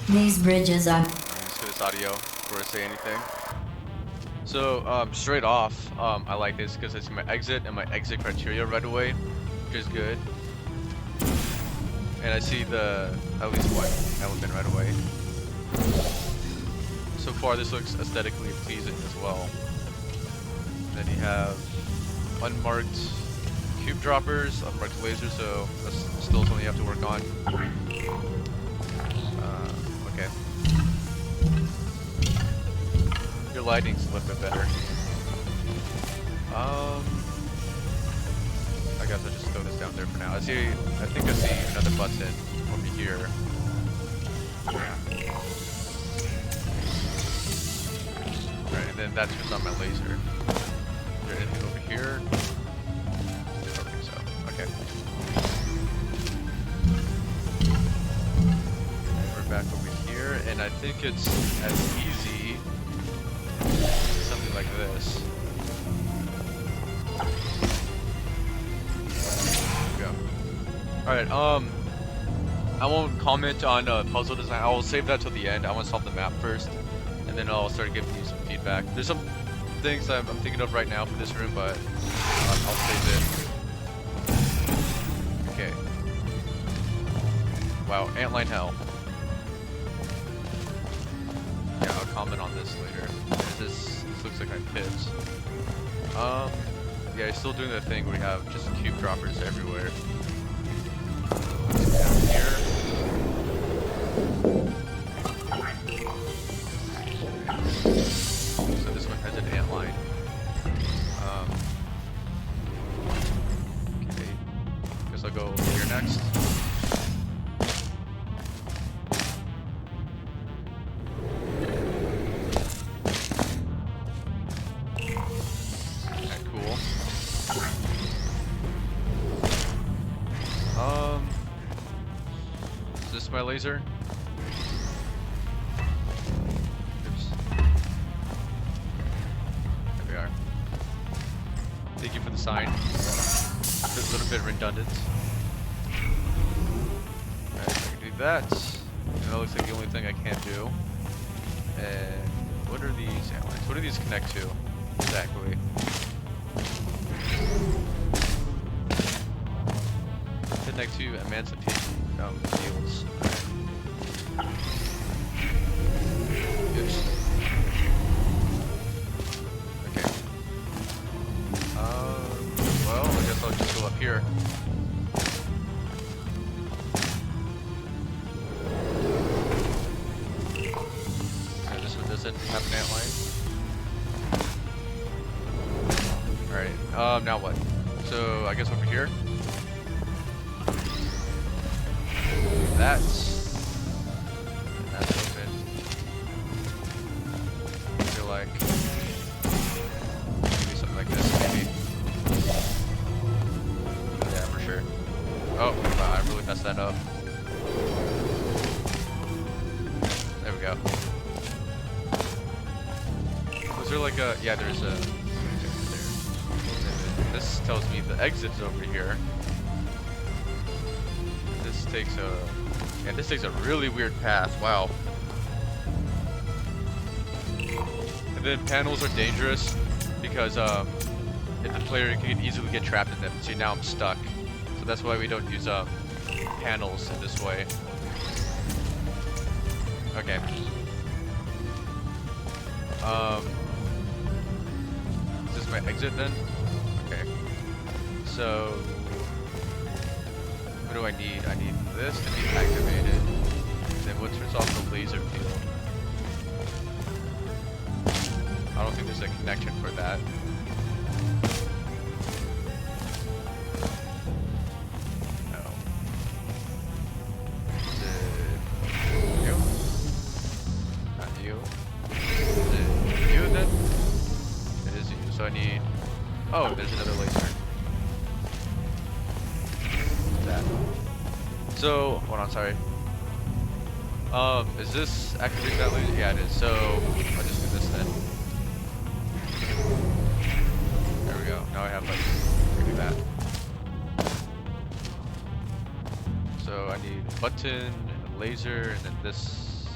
These bridges are. Let's do this audio before I say anything. So, straight off, I like this because it's my exit and my exit criteria right away, which is good. And I see the at least one element right away. So far, this looks aesthetically pleasing as well. Then you have unmarked cube droppers, unmarked lasers, so that's still something you have to work on. Okay. Your lighting's a little bit better. I guess I'll just throw this down there for now. I think I see another button over here. Right, and then that's just on my laser. Is there anything over here? I don't think so. Okay. And we're back over here, and I think it's as easy as something like this. Alright, I won't comment on puzzle design. I will save that till the end. I want to solve the map first, and then I'll start giving you some feedback. There's some things I'm thinking of right now for this room, but I'll save it. Okay. Wow, antline hell. Yeah, I'll comment on this later. This looks like my pits. Yeah, he's still doing the thing where we have just cube droppers everywhere. Down here. So this one has an antline. Okay. Guess I'll go over here next. Okay, cool. Is this my laser? Oops. There we are. Thank you for the sign. It's a little bit redundant. Alright, so I can do that. And that looks like the only thing I can't do. And what are these analytes? What do these connect to? Exactly. Connect to emancipation fields. Oops. Okay. Well, I guess I'll just go up here. And this one doesn't have an antline. Alright, now what? So, I guess over here. That's open. I feel like maybe something like this, maybe. Yeah, for sure. Oh, wow, I really messed that up. There we go. Was there like a? Yeah, there's a. There. This tells me the exit's over here. This takes a. Yeah, this takes a really weird path. Wow. And then panels are dangerous because if the player can easily get trapped in them. See, now I'm stuck. So that's why we don't use panels in this way. Okay. Is this my exit then? Okay. So what do I need? I need this to be activated. Then what turns off the laser field? I don't think there's a connection for that. No. Is it you? Not you. Is it you then? It is you. So I need. Oh, there's another laser. That. So, hold on, sorry. Is this activating that laser? Yeah, it is. So, I'll just do this then. There we go. Now I have like, do that. So I need a button and a laser, and then this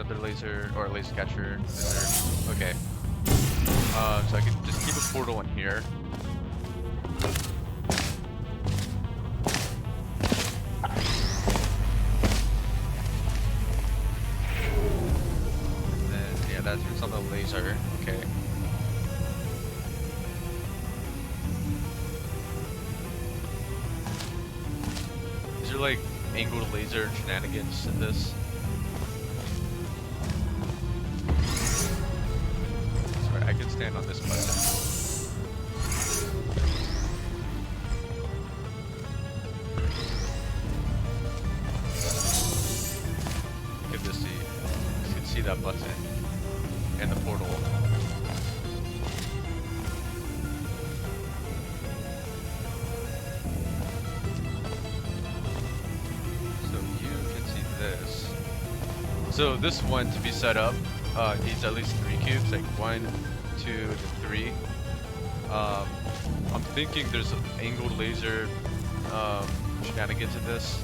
another laser or a laser catcher. Laser. Okay. So I can just keep a portal in here. And then yeah, that turns on the laser. Okay. Is there like angled laser shenanigans in this? Sorry, I can stand on this button. Give this see. You can see that button and the portal. So this one to be set up needs at least 3 cubes, like 1, 2, and 3. I'm thinking there's an angled laser shenanigans in this.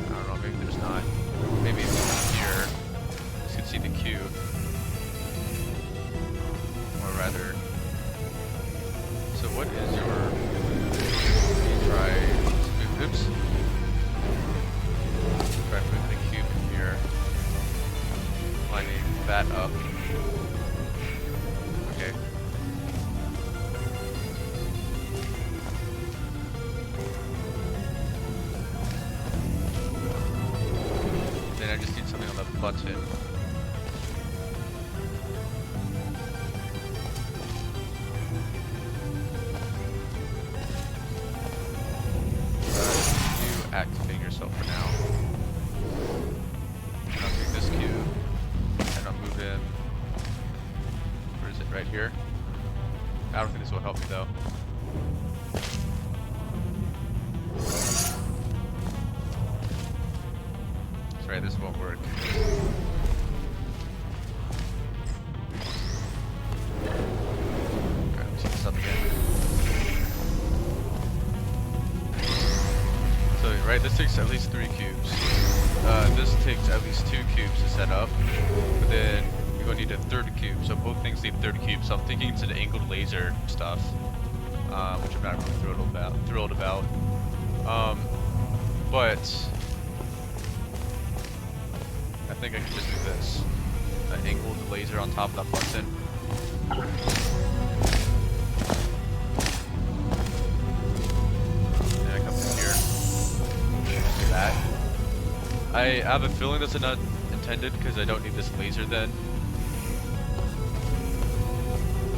I don't know, maybe there's not. Maybe it's here. You can see the cube. Or rather. So what is your... Try... Oops. Try moving the cube in here. Lining that up. Okay. Then I just need something on the button. You activate yourself for now. I'll take this cube and I'll move in. Where is it? Right here? I don't think this will help me though. Sorry, this won't work. Okay, let's set this up again. So, right, this takes at least 3 cubes. This takes at least 2 cubes to set up, but then you're going to need a 3rd cube, so both things need 3rd cubes. So I'm thinking it's an angled laser stuff, which I'm not really thrilled about. But I think I can just do this. An angled laser on top of that button. And I come in here. Do that. I have a feeling that's not intended because I don't need this laser then.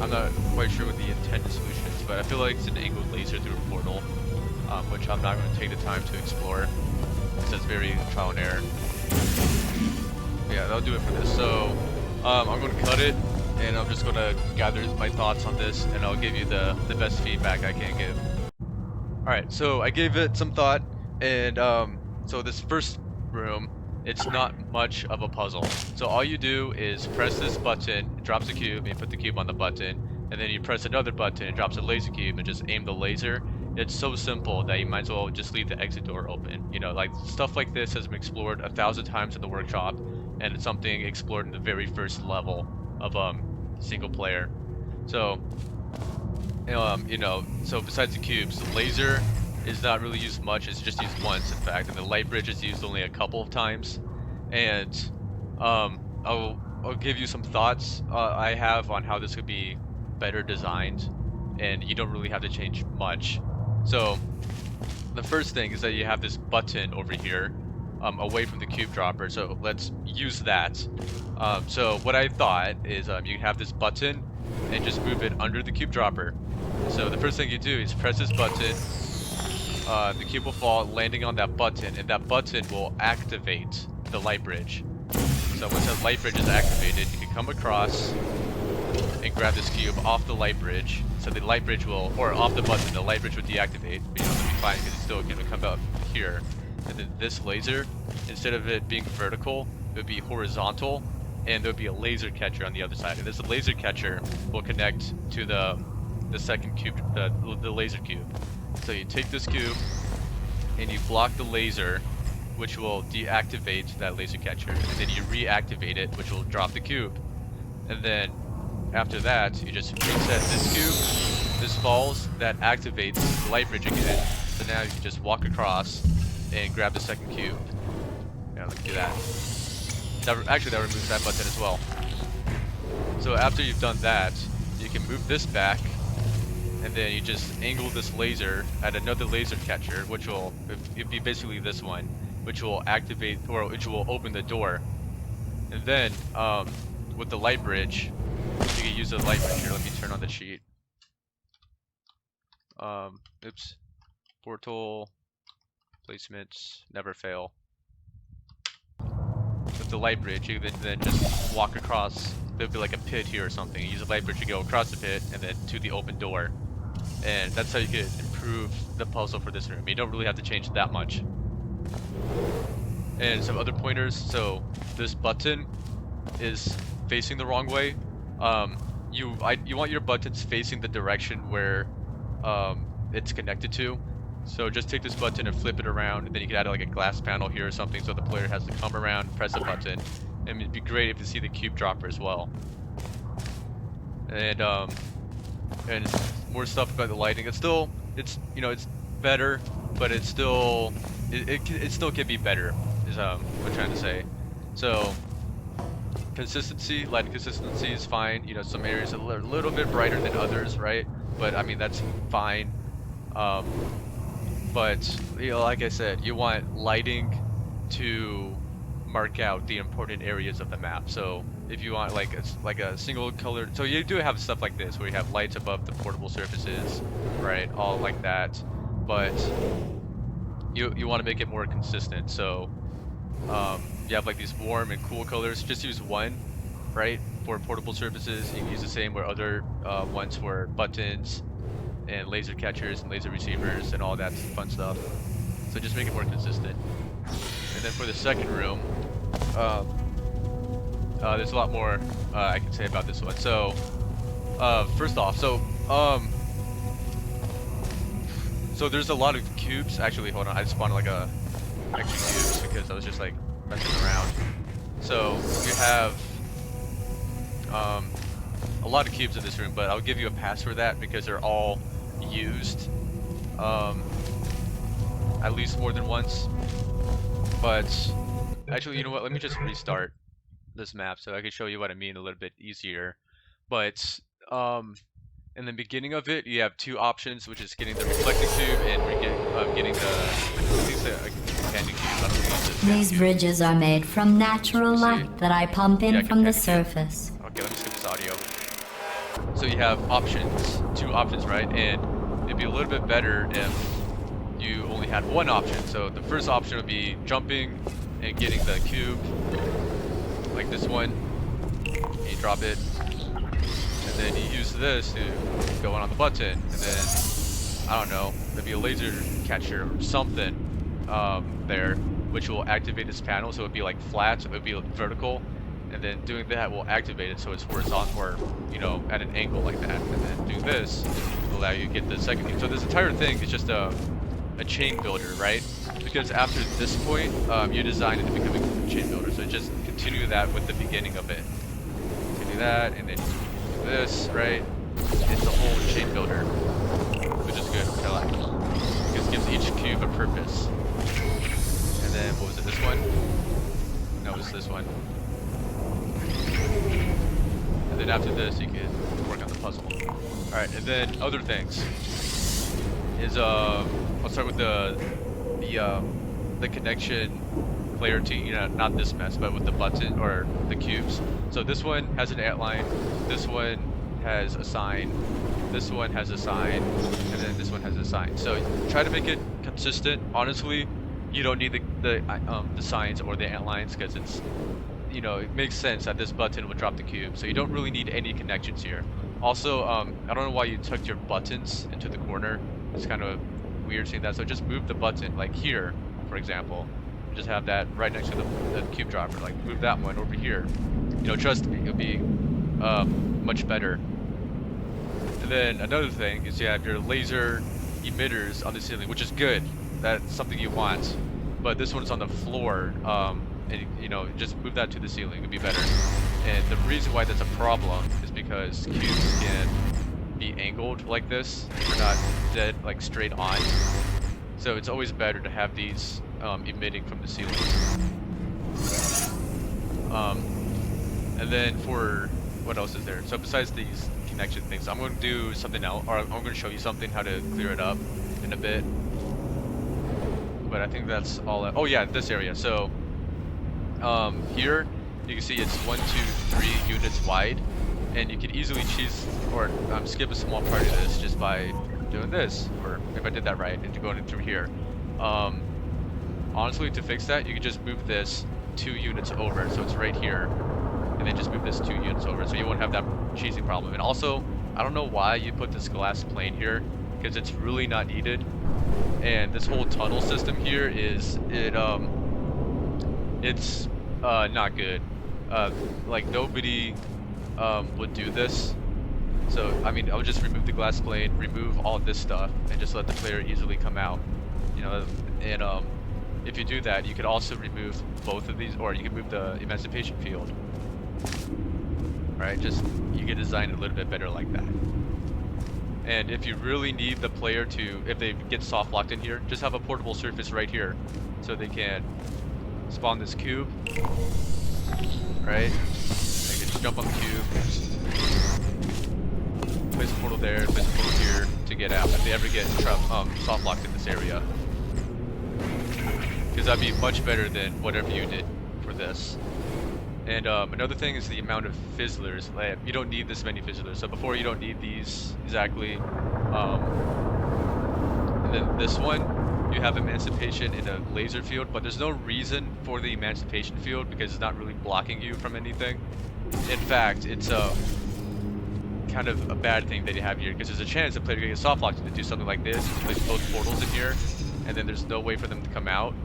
I'm not quite sure what the intended solution is, but I feel like it's an angled laser through a portal, which I'm not going to take the time to explore because that's very trial and error. Yeah, that'll do it for this. So I'm going to cut it, and I'm just going to gather my thoughts on this, and I'll give you the best feedback I can give. Alright, so I gave it some thought, and so this first room, it's not much of a puzzle. So all you do is press this button, it drops a cube, and you put the cube on the button, and then you press another button, it drops a laser cube, and just aim the laser. It's so simple that you might as well just leave the exit door open. You know, like stuff like this has been explored 1,000 times in the workshop, and it's something explored in the very first level of single player. So you know, so besides the cubes, the laser is not really used much. It's just used once, in fact, and the light bridge is used only a couple of times. And I'll give you some thoughts I have on how this could be better designed, and you don't really have to change much. So the first thing is that you have this button over here away from the cube dropper, so let's use that. So what I thought is you have this button and just move it under the cube dropper. So the first thing you do is press this button, the cube will fall landing on that button, and that button will activate the light bridge. So once that light bridge is activated, you can come across and grab this cube off the light bridge. So the light bridge will, or off the button, the light bridge will deactivate, but you know, it'll be fine because it's still going to come out here. And then this laser, instead of it being vertical, it would be horizontal, and there would be a laser catcher on the other side. And this laser catcher will connect to the second cube, the laser cube. So you take this cube and you block the laser which will deactivate that laser catcher, and then you reactivate it, which will drop the cube. And then after that, you just reset this cube, this falls, that activates the light bridge again. So now you can just walk across and grab the second cube. Yeah, let's do that. Actually, that removes that button as well. So after you've done that, you can move this back, and then you just angle this laser at another laser catcher, which will it'd be basically this one, which will activate, or which will open the door. And then with the light bridge, you can use the light bridge here. Let me turn on the sheet. Oops. Portal placements never fail. With the light bridge, you can then just walk across. There'll be like a pit here or something. You use a light bridge to go across the pit and then to the open door. And that's how you can improve the puzzle for this room. You don't really have to change that much. And some other pointers. So this button is facing the wrong way. You want your buttons facing the direction where it's connected to. So just take this button and flip it around, and then you can add like a glass panel here or something, so the player has to come around, press a button, and it'd be great if you see the cube dropper as well. And more stuff about the lighting. It's better, but it still can be better. Is what I'm trying to say. So consistency, lighting consistency is fine. Some areas are a little bit brighter than others, right? But I mean that's fine. But like I said, you want lighting to mark out the important areas of the map. So if you want like a single color, so you do have stuff like this where you have lights above the portable surfaces, right? All like that. But you want to make it more consistent. So you have like these warm and cool colors. Just use one, right? For portable surfaces. You can use the same where other ones for buttons and laser catchers and laser receivers and all that fun stuff. So just make it more consistent. And then for the second room, there's a lot more I can say about this one. So first off, so there's a lot of cubes. Actually, hold on, I spawned like a extra cubes because I was just like messing around. So you have a lot of cubes in this room, but I'll give you a pass for that because they're all used at least more than once. But actually, you know what, let me just restart this map so I can show you what I mean a little bit easier. But in the beginning of it, you have two options, which is getting the reflecting cube and getting the companion cube. I don't know These bridges are made from natural light that I pump in from the surface. Okay, let me skip this audio. So you have options, two options, right? And it'd be a little bit better if you only had one option. So the first option would be jumping and getting the cube, like this one. And you drop it, and then you use this to go on the button, and then I don't know, maybe a laser catcher or something there, which will activate this panel. So it'd be like flat, so it would be vertical. And then doing that will activate it so it's horizontal, or at an angle like that. And then doing this will allow you to get the second cube. So this entire thing is just a chain builder, right? Because after this point, you design it to become a chain builder. So just continue that with the beginning of it. Continue that, and then do this, right? It's a whole chain builder, which is good, which I like. Because it gives each cube a purpose. And then, what was it, this one? No, it was this one. And then after this, you can work on the puzzle. Alright, and then other things is I'll start with the connection clarity, not this mess, but with the button or the cubes. So this one has an outline, this one has a sign, this one has a sign, and then this one has a sign. So try to make it consistent. Honestly, you don't need the signs or the outlines, because it's it makes sense that this button would drop the cube, so you don't really need any connections here. Also, I don't know why you tucked your buttons into the corner. It's kind of weird seeing that. So just move the button, like here, for example. Just have that right next to the cube dropper. Like move that one over here. Trust me, it'll be much better. And then another thing is you have your laser emitters on the ceiling, which is good. That's something you want. but this one's on the floor. And you know, just move that to the ceiling, it'd be better. And the reason why that's a problem is because cubes can be angled like this. They're not dead like straight on. So it's always better to have these emitting from the ceiling. And then for what else is there? So besides these connection things, I'm going to do something else, or I'm going to show you something how to clear it up in a bit. But I think that's all. Oh yeah, this area. So here you can see it's 1, 2, 3 units wide, and you could easily choose or skip a small part of this just by doing this, or if I did that right, and going through here. Honestly, to fix that, you could just move this 2 units over, so it's right here, and then just move this 2 units over, so you won't have that cheesing problem. And also, I don't know why you put this glass plane here, because it's really not needed. And this whole tunnel system here is it's not good. Like nobody would do this. So I mean, I would just remove the glass plane, remove all this stuff, and just let the player easily come out. You know, and if you do that, you could also remove both of these, or you can move the emancipation field. Right? Just you can design it a little bit better like that. And if you really need the player to, if they get soft locked in here, just have a portable surface right here, so they can spawn this cube. Right? They can just jump on the cube. Place a portal there, place a portal here to get out if they ever get soft locked in this area. Because that'd be much better than whatever you did for this. And another thing is the amount of fizzlers. Like, you don't need this many fizzlers. So before you don't need these exactly. And then this one, you have emancipation in a laser field, but there's no reason for the emancipation field because it's not really blocking you from anything. In fact, it's kind of a bad thing that you have here because there's a chance the player could get soft locked to do something like this, place both portals in here, and then there's no way for them to come out.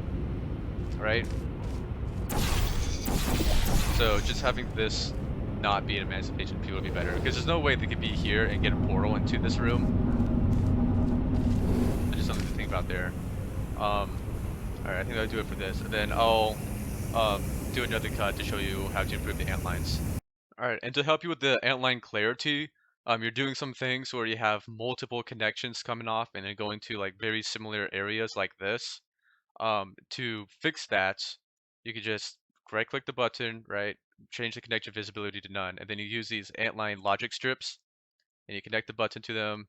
Right? So just having this not be an emancipation field would be better because there's no way they could be here and get a portal into this room. So just something to think about there. Alright, I think that'll do it for this, and then I'll do another cut to show you how to improve the ant lines. Alright, and to help you with the ant line clarity, you're doing some things where you have multiple connections coming off and then going to like very similar areas like this. To fix that, you could just right click the button, right? Change the connection visibility to none, and then you use these antline logic strips, and you connect the button to them,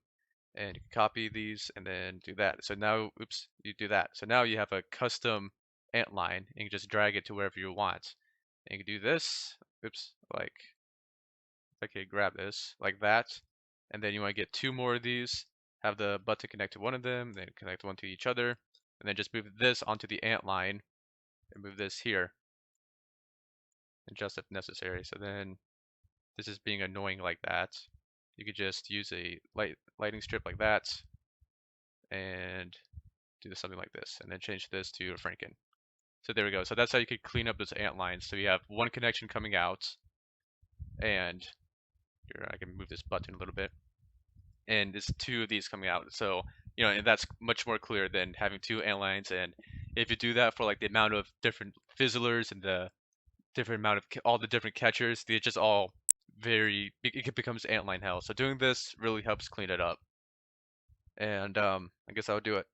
and you can copy these, and then do that. So now, oops, you do that. So now you have a custom ant line, and you can just drag it to wherever you want. And you can do this, oops, like, okay, grab this, like that, and then you want to get 2 more of these, have the button connect to one of them, then connect one to each other, and then just move this onto the ant line, and move this here. Adjust if necessary. So then this is being annoying like that. You could just use a lighting strip like that and do something like this, and then change this to a Franken. So there we go. So that's how you could clean up those ant lines. So you have one connection coming out, and here I can move this button a little bit, and there's 2 of these coming out. So you know, and that's much more clear than having 2 ant lines. And if you do that for like the amount of different fizzlers and the different amount of all the different catchers, they just all it becomes antline hell. So doing this really helps clean it up. And I guess I would do it.